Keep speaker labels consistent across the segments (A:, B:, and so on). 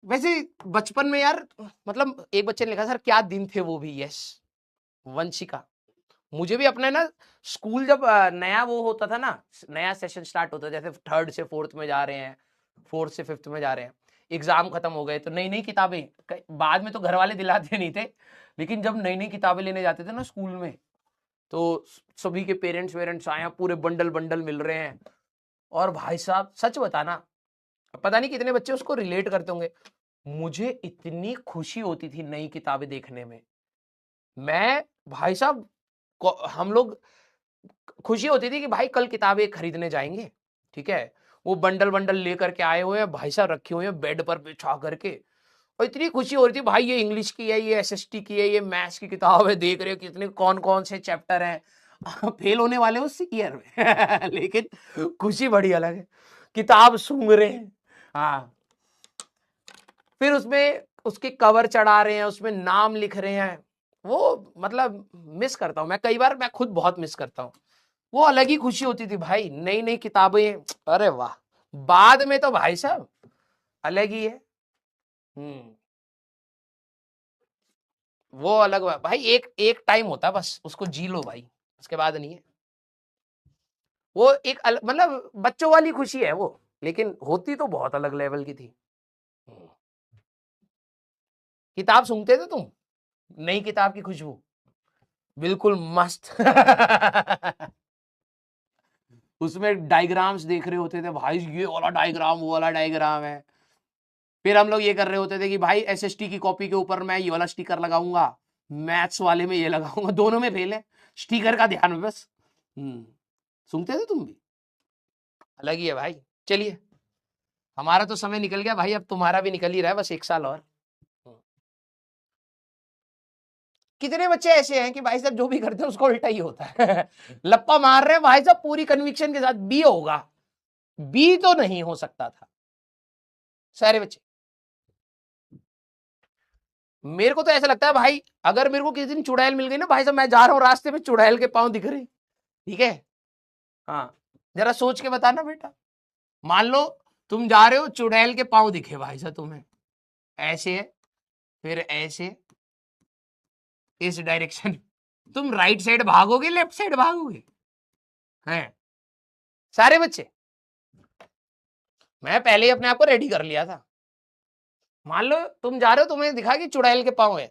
A: वैसे बचपन में यार, मतलब एक बच्चे ने लिखा सर क्या दिन थे वो भी। यस, वंशिका। मुझे भी अपने ना स्कूल जब नया वो होता था ना, नया सेशन स्टार्ट होता, जैसे थर्ड से फोर्थ में जा रहे हैं, फोर्थ से फिफ्थ में जा रहे हैं, एग्जाम खत्म हो गए तो नई नई किताबें, बाद में तो घर वाले दिलाते नहीं थे, लेकिन जब नई नई किताबें लेने जाते थे ना स्कूल में, तो सभी के पेरेंट्स वेरेंट्स आए, पूरे बंडल बंडल मिल रहे हैं। और भाई साहब सच बताना, पता नहीं कितने बच्चे उसको रिलेट करते होंगे, मुझे इतनी खुशी होती थी नई किताबें देखने में। मैं भाई साहब, हम लोग, खुशी होती थी कि भाई कल किताबें खरीदने जाएंगे, ठीक है। वो बंडल बंडल लेकर के आए हुए हैं भाई साहब, रखे हुए हैं बेड पर बिछा करके, और इतनी खुशी हो रही थी भाई, ये इंग्लिश की है, ये एसएसटी की है, ये मैथ्स की किताब है, देख रहे हो कितने कौन कौन से चैप्टर हैं। फेल होने वाले उस ईयर में लेकिन खुशी बड़ी अलग है, किताब सूंघ रहे हैं। हाँ, फिर उसमें उसके कवर चढ़ा रहे हैं, उसमें नाम लिख रहे हैं, वो मतलब मिस करता हूं मैं, कई बार मैं खुद बहुत मिस करता हूं। वो अलग ही खुशी होती थी भाई, नई नई किताबें, अरे वाह। बाद में तो भाई साहब अलग ही है। हम्म, वो अलग भाई, एक एक टाइम होता है बस, उसको जी लो भाई, उसके बाद नहीं है। वो एक मतलब बच्चों वाली खुशी है वो, लेकिन होती तो बहुत अलग लेवल की थी। हम्म। किताब सूंघते थे तुम? नई किताब की खुशबू बिल्कुल मस्त। उसमें डायग्राम्स देख रहे होते थे भाई, ये वाला डायग्राम वो वाला डायग्राम है। फिर हम लोग ये कर रहे होते थे कि भाई एसएसटी की कॉपी के ऊपर मैं ये वाला स्टिकर लगाऊंगा, मैथ्स वाले में ये लगाऊंगा, दोनों में फेल है, स्टिकर का ध्यान में बस। सुनते थे तुम भी? अलग ही है भाई। चलिए, हमारा तो समय निकल गया भाई, अब तुम्हारा भी निकल ही रहा है, बस एक साल और। कितने बच्चे ऐसे हैं कि भाई साहब जो भी करते हैं उसको उल्टा ही होता है। लप्पा मार रहे हैं भाई साहब पूरी कन्विक्शन के साथ, बी होगा, बी तो नहीं हो सकता था सारे बच्चे। मेरे को तो ऐसा लगता है भाई, अगर मेरे को किसी दिन चुड़ैल मिल गई ना भाई साहब, मैं जा रहा हूँ रास्ते में, चुड़ैल के पांव दिख रहे, ठीक है, हाँ, जरा सोच के बताना बेटा, मान लो तुम जा रहे हो, चुड़ैल के पांव दिखे भाई साहब तुम्हें, ऐसे है, फिर ऐसे, इस डायरेक्शन, तुम राइट साइड भागोगे लेफ्ट साइड भागोगे? हैं सारे बच्चे? मैं पहले ही अपने आप को रेडी कर लिया था। मान लो तुम जा रहे हो, तुम्हें दिखा कि चुड़ैल के पांव है,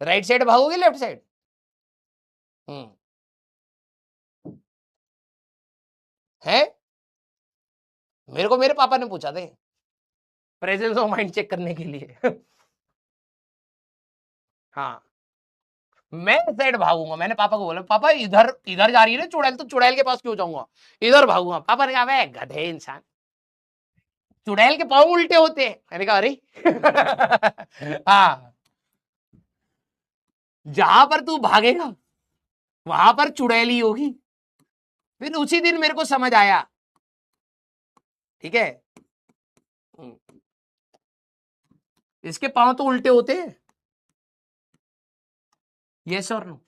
A: राइट साइड भागोगे लेफ्ट साइड? हम्म, है। मेरे को मेरे पापा ने पूछा था प्रेजेंस ऑफ माइंड चेक करने के लिए। हाँ, मैं साइड भागूंगा, मैंने पापा को बोला पापा इधर इधर जा रही है ना चुड़ैल, तो चुड़ैल के पास क्यों जाऊंगा, इधर भागूंगा। पापा ने कहा मैं गधे इंसान, चुड़ैल के पांव उल्टे होते हैं। मैंने कहा अरे। हाँ, जहां पर तू भागेगा वहां पर चुड़ैल ही होगी। फिर उसी दिन मेरे को समझ आया, ठीक है, इसके पांव तो उल्टे होते हैं। यस और नो?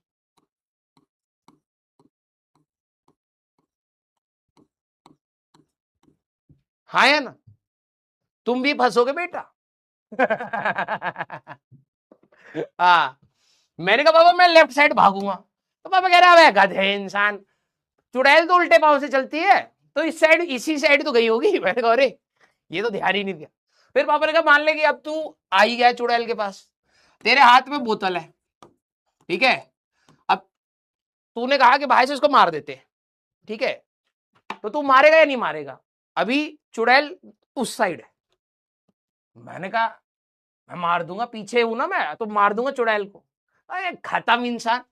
A: हाँ या ना? तुम भी फंसोगे बेटा। हाँ, मैंने कहा पापा मैं लेफ्ट साइड भागूंगा, तो पापा कह रहा है गधे इंसान, चुड़ैल तो उल्टे पांव से चलती है, तो इस साइड इसी साइड तो गई होगी। मैंने कहा अरे, ये तो ध्यान ही नहीं दिया। फिर पापा ने कहा मान ले कि अब तू आ ही गया चुड़ैल के पास, तेरे हाथ में बोतल है, ठीक है, अब तूने कहा कि भाई से उसको मार देते, ठीक है, तो तू मारेगा या नहीं मारेगा? अभी चुड़ैल उस साइड है। मैंने कहा मैं मार दूंगा, पीछे हूं ना मैं, तो मार दूंगा चुड़ैल को। अरे खत्म इंसान,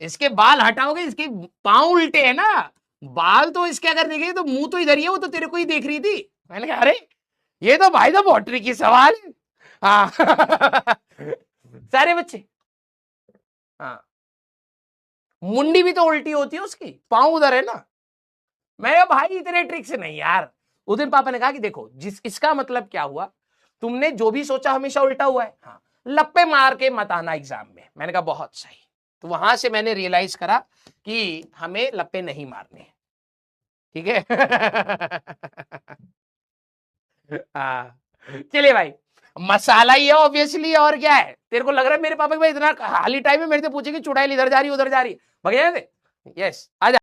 A: इसके बाल हटाओगे, इसके पांव उल्टे है ना, बाल तो इसके अगर देखे तो मुंह तो इधर ही है, वो तो तेरे को ही देख रही थी। मैंने कहा अरे, ये तो भाई साहब बहुत ट्रिकी सवाल है। हाँ। सारे बच्चे, हाँ, मुंडी भी तो उल्टी होती है उसकी, पांव उधर है ना। मैं कहा भाई इतने ट्रिक से नहीं यार। उस दिन पापा ने कहा कि देखो जिस इसका मतलब क्या हुआ, तुमने जो भी सोचा हमेशा उल्टा हुआ है, हाँ, लप्पे मार के मत आना एग्जाम में। मैंने कहा बहुत सही। तो वहां से मैंने रियलाइज करा कि हमें लप्पे नहीं मारने, ठीक है। हाँ चलिए भाई, मसाला ही है ऑब्वियसली, और क्या है। तेरे को लग रहा है मेरे पापा के भाई इतना खाली टाइम है मेरे से पूछे कि चुड़ैल इधर जा रही उधर जा रही, भगे थे। यस, आ जा।